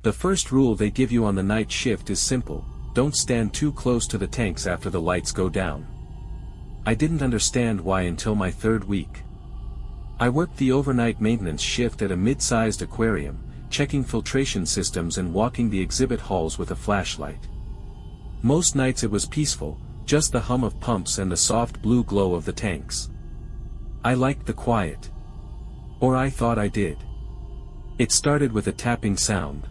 The first rule they give you on the night shift is simple: don't stand too close to the tanks after the lights go down. I didn't understand why until my third week. I worked the overnight maintenance shift at a mid-sized aquarium, checking filtration systems and walking the exhibit halls with a flashlight. Most nights it was peaceful, just the hum of pumps and the soft blue glow of the tanks. I liked the quiet. Or I thought I did. It started with a tapping sound.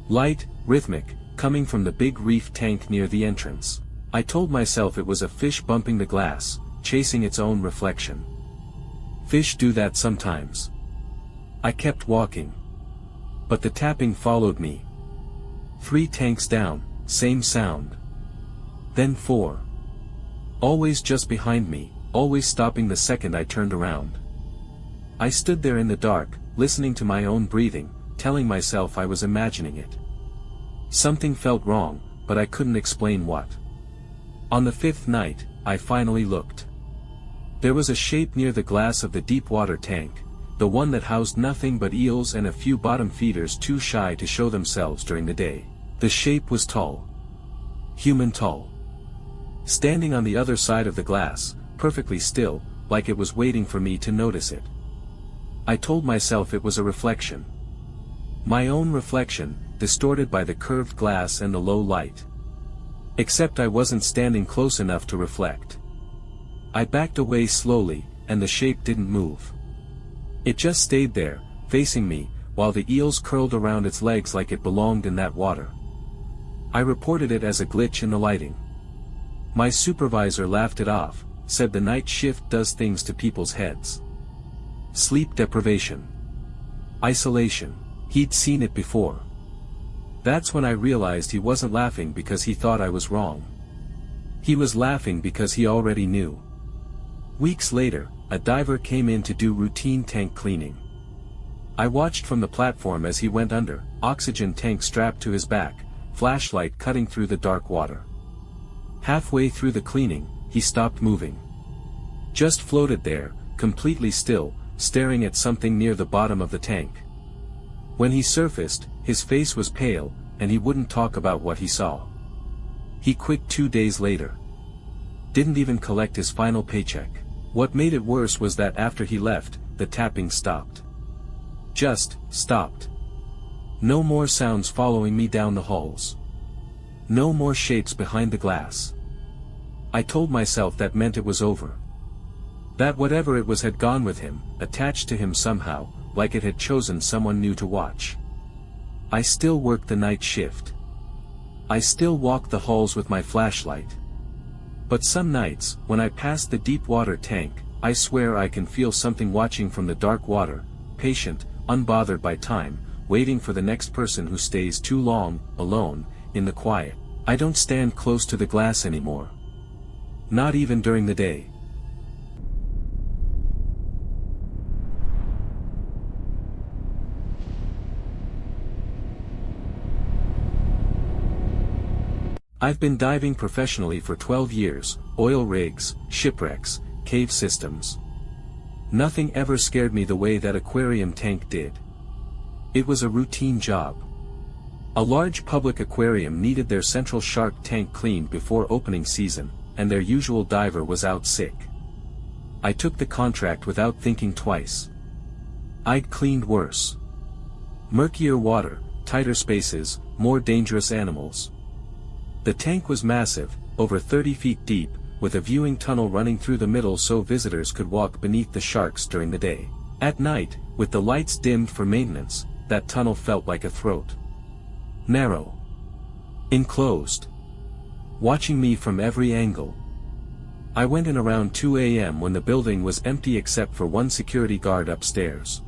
Light, rhythmic, coming from the big reef tank near the entrance. I told myself it was a fish bumping the glass, chasing its own reflection. Fish do that sometimes. I kept walking. But the tapping followed me. 3 tanks down, same sound. Then 4. Always just behind me, always stopping the second I turned around. I stood there in the dark, listening to my own breathing, telling myself I was imagining it. Something felt wrong, but I couldn't explain what. On the 5th night, I finally looked. There was a shape near the glass of the deep water tank, the one that housed nothing but eels and a few bottom feeders too shy to show themselves during the day. The shape was tall. Human tall. Standing on the other side of the glass, perfectly still, like it was waiting for me to notice it. I told myself it was a reflection. My own reflection, distorted by the curved glass and the low light. Except I wasn't standing close enough to reflect. I backed away slowly, and the shape didn't move. It just stayed there, facing me, while the eels curled around its legs like it belonged in that water. I reported it as a glitch in the lighting. My supervisor laughed it off, said the night shift does things to people's heads. Sleep deprivation. Isolation. He'd seen it before. That's when I realized he wasn't laughing because he thought I was wrong. He was laughing because he already knew. Weeks later, a diver came in to do routine tank cleaning. I watched from the platform as he went under, oxygen tank strapped to his back, flashlight cutting through the dark water. Halfway through the cleaning, he stopped moving. Just floated there, completely still, staring at something near the bottom of the tank. When he surfaced, his face was pale, and he wouldn't talk about what he saw. He quit 2 days later. Didn't even collect his final paycheck. What made it worse was that after he left, the tapping stopped. Just stopped. No more sounds following me down the halls. No more shapes behind the glass. I told myself that meant it was over. That whatever it was had gone with him, attached to him somehow, like it had chosen someone new to watch. I still worked the night shift. I still walked the halls with my flashlight. But some nights, when I passed the deep water tank, I swear I can feel something watching from the dark water, patient, unbothered by time, waiting for the next person who stays too long, alone, in the quiet. I don't stand close to the glass anymore. Not even during the day. I've been diving professionally for 12 years, oil rigs, shipwrecks, cave systems. Nothing ever scared me the way that aquarium tank did. It was a routine job. A large public aquarium needed their central shark tank cleaned before opening season, and their usual diver was out sick. I took the contract without thinking twice. I'd cleaned worse. Murkier water, tighter spaces, more dangerous animals. The tank was massive, over 30 feet deep, with a viewing tunnel running through the middle so visitors could walk beneath the sharks during the day. At night, with the lights dimmed for maintenance, that tunnel felt like a throat. Narrow. Enclosed. Watching me from every angle. I went in around 2 a.m. when the building was empty except for one security guard upstairs.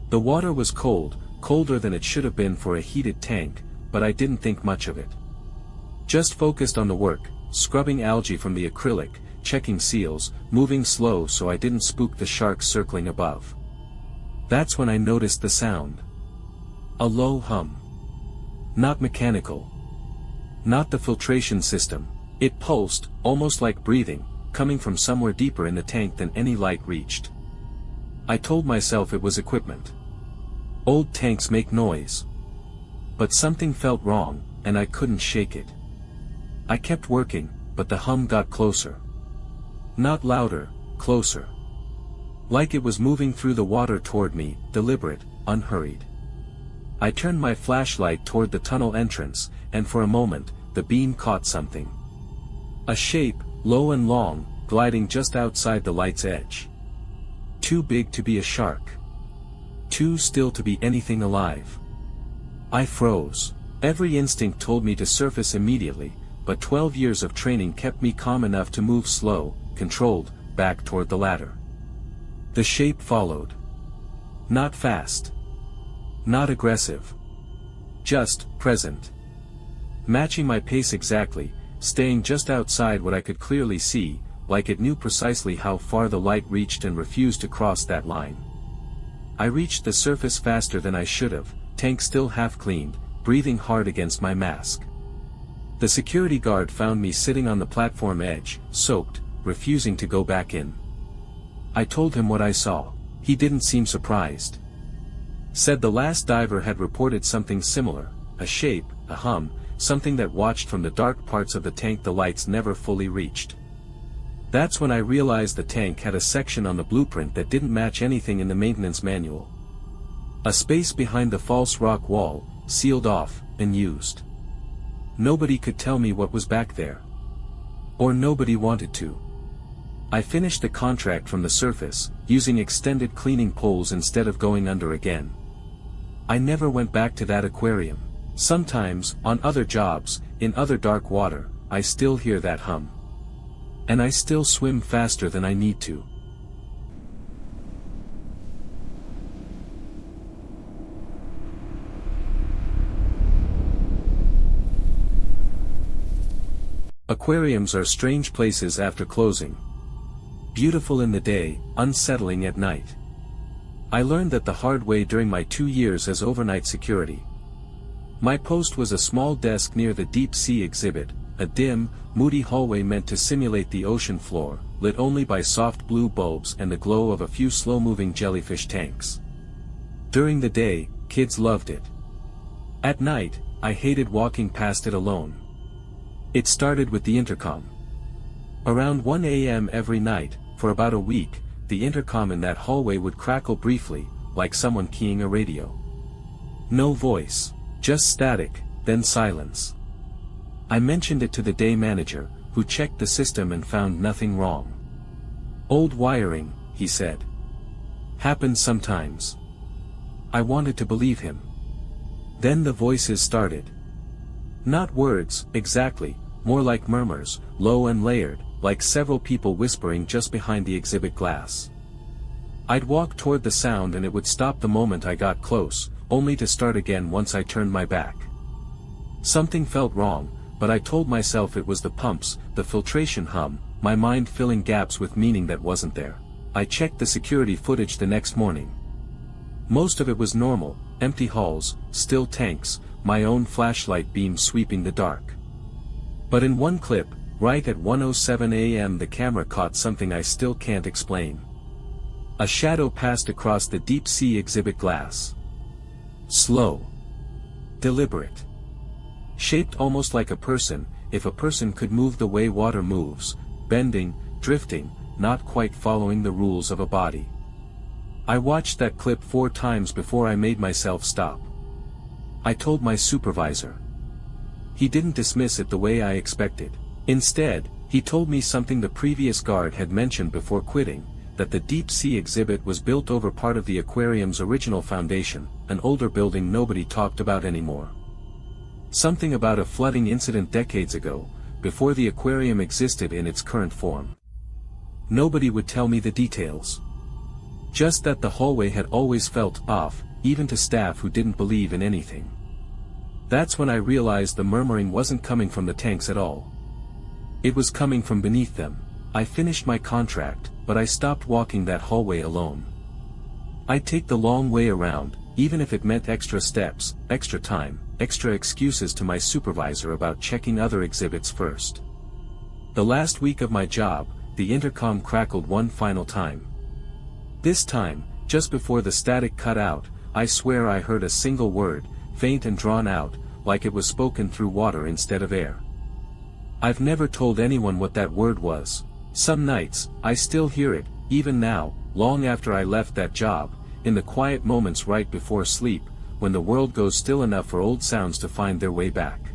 The water was cold, colder than it should have been for a heated tank, but I didn't think much of it. Just focused on the work, scrubbing algae from the acrylic, checking seals, moving slow so I didn't spook the sharks circling above. That's when I noticed the sound. A low hum. Not mechanical. Not the filtration system. It pulsed, almost like breathing, coming from somewhere deeper in the tank than any light reached. I told myself it was equipment. Old tanks make noise. But something felt wrong, and I couldn't shake it. I kept working, but the hum got closer. Not louder, closer. Like it was moving through the water toward me, deliberate, unhurried. I turned my flashlight toward the tunnel entrance, and for a moment, the beam caught something. A shape, low and long, gliding just outside the light's edge. Too big to be a shark. Too still to be anything alive. I froze. Every instinct told me to surface immediately, but 12 years of training kept me calm enough to move slow, controlled, back toward the ladder. The shape followed. Not fast. Not aggressive. Just present. Matching my pace exactly, staying just outside what I could clearly see, like it knew precisely how far the light reached and refused to cross that line. I reached the surface faster than I should have, tank still half cleaned, breathing hard against my mask. The security guard found me sitting on the platform edge, soaked, refusing to go back in. I told him what I saw. He didn't seem surprised. Said the last diver had reported something similar, a shape, a hum, something that watched from the dark parts of the tank the lights never fully reached. That's when I realized the tank had a section on the blueprint that didn't match anything in the maintenance manual. A space behind the false rock wall, sealed off, and used. Nobody could tell me what was back there. Or nobody wanted to. I finished the contract from the surface, using extended cleaning poles instead of going under again. I never went back to that aquarium. Sometimes, on other jobs, in other dark water, I still hear that hum. And I still swim faster than I need to. Aquariums are strange places after closing. Beautiful in the day, unsettling at night. I learned that the hard way during my 2 years as overnight security. My post was a small desk near the deep sea exhibit, a dim, moody hallway meant to simulate the ocean floor, lit only by soft blue bulbs and the glow of a few slow-moving jellyfish tanks. During the day, kids loved it. At night, I hated walking past it alone. It started with the intercom. Around 1 a.m. every night, for about a week, the intercom in that hallway would crackle briefly, like someone keying a radio. No voice, just static, then silence. I mentioned it to the day manager, who checked the system and found nothing wrong. Old wiring, he said. Happens sometimes. I wanted to believe him. Then the voices started. Not words, exactly, more like murmurs, low and layered, like several people whispering just behind the exhibit glass. I'd walk toward the sound and it would stop the moment I got close, only to start again once I turned my back. Something felt wrong, but I told myself it was the pumps, the filtration hum, my mind filling gaps with meaning that wasn't there. I checked the security footage the next morning. Most of it was normal, empty halls, still tanks, my own flashlight beam sweeping the dark. But in one clip, right at 1:07 a.m. the camera caught something I still can't explain. A shadow passed across the deep sea exhibit glass. Slow. Deliberate. Shaped almost like a person, if a person could move the way water moves, bending, drifting, not quite following the rules of a body. I watched that clip 4 times before I made myself stop. I told my supervisor. He didn't dismiss it the way I expected. Instead, he told me something the previous guard had mentioned before quitting, that the deep sea exhibit was built over part of the aquarium's original foundation, an older building nobody talked about anymore. Something about a flooding incident decades ago, before the aquarium existed in its current form. Nobody would tell me the details. Just that the hallway had always felt off, even to staff who didn't believe in anything. That's when I realized the murmuring wasn't coming from the tanks at all. It was coming from beneath them. I finished my contract, but I stopped walking that hallway alone. I'd take the long way around, even if it meant extra steps, extra time, extra excuses to my supervisor about checking other exhibits first. The last week of my job, the intercom crackled one final time. This time, just before the static cut out, I swear I heard a single word, faint and drawn out, like it was spoken through water instead of air. I've never told anyone what that word was. Some nights, I still hear it, even now, long after I left that job, in the quiet moments right before sleep, when the world goes still enough for old sounds to find their way back.